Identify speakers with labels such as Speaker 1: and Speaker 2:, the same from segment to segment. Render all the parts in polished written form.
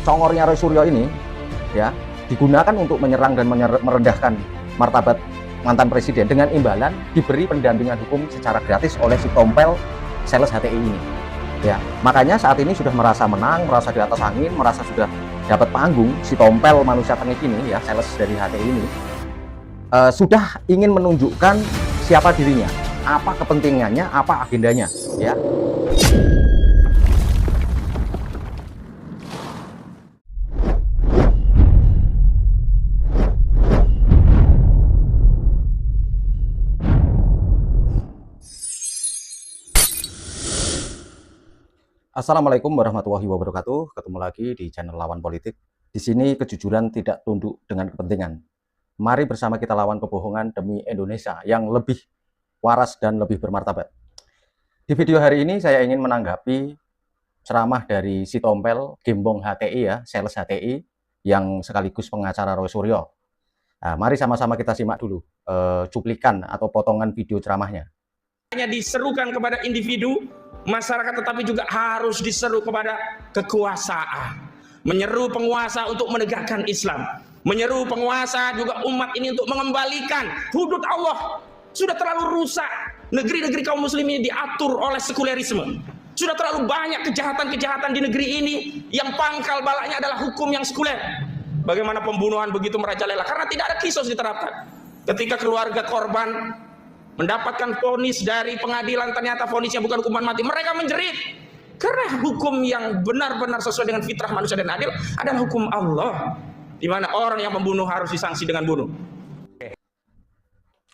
Speaker 1: congornya Roy Suryo ini ya digunakan untuk menyerang dan merendahkan martabat mantan presiden dengan imbalan diberi pendampingan hukum secara gratis oleh si tompel sales HTI ini. Ya, makanya saat ini sudah merasa menang, merasa di atas angin, merasa sudah dapat panggung. Si tompel manusia tengik ini ya, sales dari HTI ini sudah ingin menunjukkan siapa dirinya, apa kepentingannya, apa agendanya, ya. Assalamualaikum warahmatullahi wabarakatuh. Ketemu lagi di channel Lawan Politik. Di sini kejujuran tidak tunduk dengan kepentingan. Mari bersama kita lawan kebohongan demi Indonesia yang lebih waras dan lebih bermartabat. Di video hari ini saya ingin menanggapi ceramah dari si tompel gembong HTI ya, sales HTI yang sekaligus pengacara Roy Suryo. Nah, mari sama-sama kita simak dulu cuplikan atau potongan video ceramahnya.
Speaker 2: Hanya diserukan kepada individu, masyarakat, tetapi juga harus diseru kepada kekuasaan. Menyeru penguasa untuk menegakkan Islam. Menyeru penguasa juga umat ini untuk mengembalikan hudud Allah. Sudah terlalu rusak. Negeri-negeri kaum muslimin diatur oleh sekulerisme. Sudah terlalu banyak kejahatan-kejahatan di negeri ini yang pangkal balaknya adalah hukum yang sekuler. Bagaimana pembunuhan begitu merajalela karena tidak ada kisos diterapkan. Ketika keluarga korban mendapatkan vonis dari pengadilan, ternyata vonisnya bukan hukuman mati, mereka menjerit karena hukum yang benar-benar sesuai dengan fitrah manusia dan adil adalah hukum Allah, di mana orang yang membunuh harus disanksi dengan bunuh.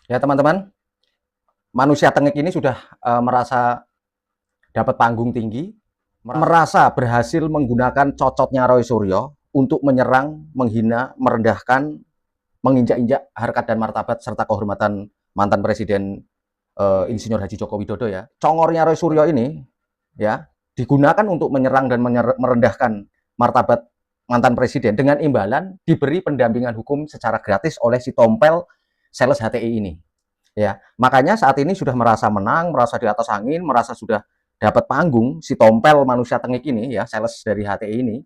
Speaker 1: Ya teman-teman, manusia tengik ini sudah merasa dapat panggung tinggi, merasa berhasil menggunakan cocotnya Roy Suryo untuk menyerang, menghina, merendahkan, menginjak-injak harkat dan martabat serta kehormatan mantan Presiden Insinyur Haji Joko Widodo ya. Congornya Roy Suryo ini ya digunakan untuk menyerang dan merendahkan martabat mantan presiden dengan imbalan diberi pendampingan hukum secara gratis oleh si tompel sales HTI ini. Ya, makanya saat ini sudah merasa menang, merasa di atas angin, merasa sudah dapat panggung. Si tompel manusia tengik ini ya, sales dari HTI ini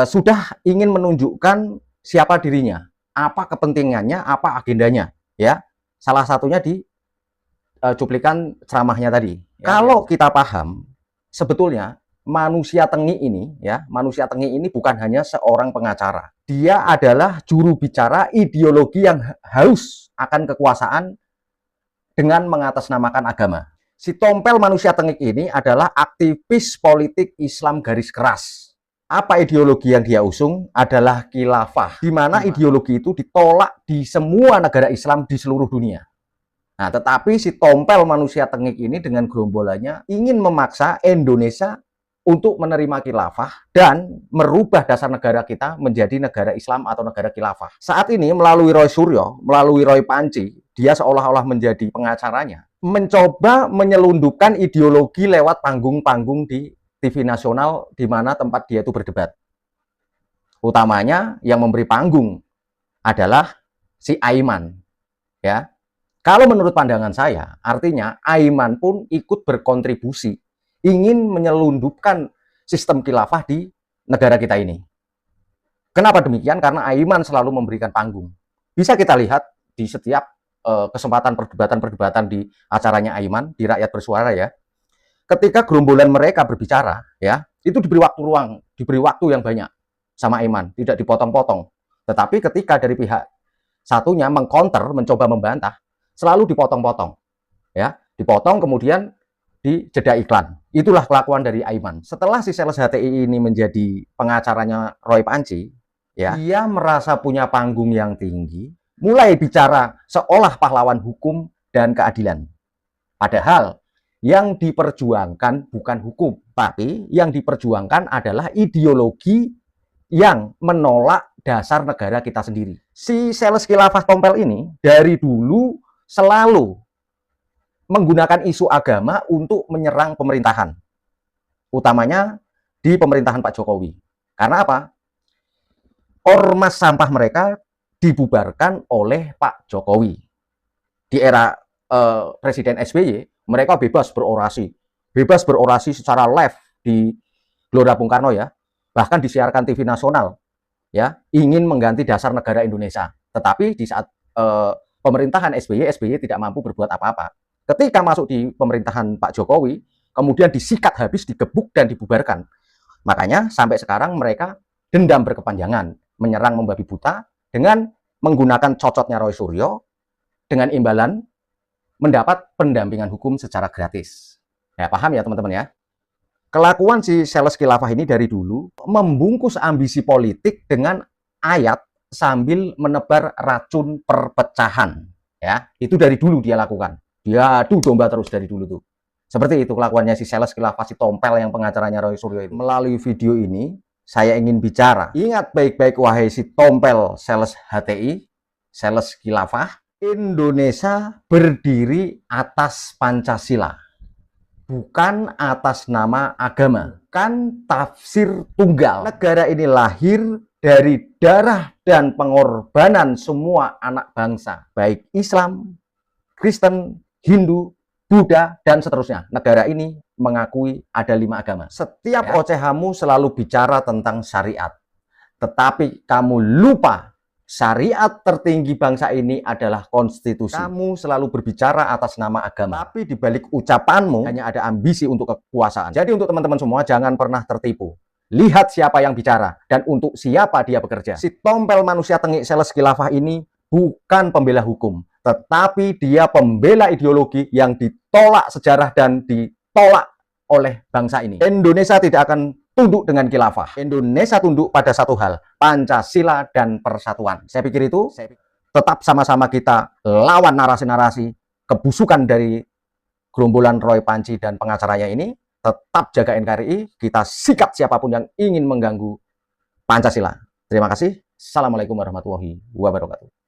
Speaker 1: sudah ingin menunjukkan siapa dirinya, apa kepentingannya, apa agendanya ya. Salah satunya di cuplikan ceramahnya tadi. Ya, kalau kita paham, sebetulnya manusia tengik ini ya, manusia tengik ini bukan hanya seorang pengacara. Dia adalah juru bicara ideologi yang haus akan kekuasaan dengan mengatasnamakan agama. Si tompel manusia tengik ini adalah aktivis politik Islam garis keras. Apa ideologi yang dia usung adalah khilafah, di mana ideologi itu ditolak di semua negara Islam di seluruh dunia. Nah, tetapi si tompel manusia tengik ini dengan gerombolannya ingin memaksa Indonesia untuk menerima khilafah dan merubah dasar negara kita menjadi negara Islam atau negara khilafah. Saat ini melalui Roy Suryo, melalui Roy Panci, dia seolah-olah menjadi pengacaranya, mencoba menyelundupkan ideologi lewat panggung-panggung di TV nasional di mana tempat dia itu berdebat. Utamanya yang memberi panggung adalah si Aiman. Ya. Kalau menurut pandangan saya, artinya Aiman pun ikut berkontribusi ingin menyelundupkan sistem khilafah di negara kita ini. Kenapa demikian? Karena Aiman selalu memberikan panggung. Bisa kita lihat di setiap kesempatan perdebatan-perdebatan di acaranya Aiman, di Rakyat Bersuara ya. Ketika gerombolan mereka berbicara, ya, itu diberi waktu ruang, diberi waktu yang banyak sama Aiman, tidak dipotong-potong. Tetapi ketika dari pihak satunya mengcounter, mencoba membantah, selalu dipotong-potong, ya, dipotong kemudian di jeda iklan. Itulah kelakuan dari Aiman. Setelah si sales HTI ini menjadi pengacaranya Roy Panci, ya, dia merasa punya panggung yang tinggi, mulai bicara seolah pahlawan hukum dan keadilan. Padahal yang diperjuangkan bukan hukum, tapi yang diperjuangkan adalah ideologi yang menolak dasar negara kita sendiri. Si sales khilafah tompel ini dari dulu selalu menggunakan isu agama untuk menyerang pemerintahan, utamanya di pemerintahan Pak Jokowi. Karena apa? Ormas sampah mereka dibubarkan oleh Pak Jokowi. Di era Presiden SBY, mereka bebas berorasi secara live di Gelora Bung Karno ya. bahkan disiarkan TV nasional, ya, ingin mengganti dasar negara Indonesia. Tetapi di saat pemerintahan SBY tidak mampu berbuat apa-apa. Ketika masuk di pemerintahan Pak Jokowi, kemudian disikat habis, digebuk dan dibubarkan. Makanya sampai sekarang mereka dendam berkepanjangan, menyerang membabi buta dengan menggunakan cocotnya Roy Suryo dengan imbalan mendapat pendampingan hukum secara gratis. Ya, paham ya teman-teman ya? Kelakuan si sales khilafah ini dari dulu membungkus ambisi politik dengan ayat sambil menebar racun perpecahan. Ya, itu dari dulu dia lakukan. Dia adu domba terus dari dulu tuh. Seperti itu kelakuannya si sales khilafah, si tompel yang pengacaranya Roy Suryo itu. Melalui video ini, saya ingin bicara. Ingat baik-baik wahai si tompel sales HTI, sales khilafah. Indonesia berdiri atas Pancasila. Bukan atas nama agama. Bukan tafsir tunggal. Negara ini lahir dari darah dan pengorbanan semua anak bangsa. Baik Islam, Kristen, Hindu, Buddha, dan seterusnya. Negara ini mengakui ada 5 agama. Setiap ocehamu selalu bicara tentang syariat. Tetapi kamu lupa syariat tertinggi bangsa ini adalah konstitusi. Kamu selalu berbicara atas nama agama. Tapi di balik ucapanmu hanya ada ambisi untuk kekuasaan. Jadi untuk teman-teman semua jangan pernah tertipu. Lihat siapa yang bicara dan untuk siapa dia bekerja. Si tompel manusia tengik sales khilafah ini bukan pembela hukum. Tetapi dia pembela ideologi yang ditolak sejarah dan ditolak oleh bangsa ini. Indonesia tidak akan tunduk dengan khilafah. Indonesia tunduk pada satu hal, Pancasila dan persatuan. Saya pikir itu tetap sama-sama kita lawan narasi-narasi kebusukan dari gerombolan Roy Panci dan pengacaranya ini. Tetap jaga NKRI, kita sikat siapapun yang ingin mengganggu Pancasila. Terima kasih. Assalamualaikum warahmatullahi wabarakatuh.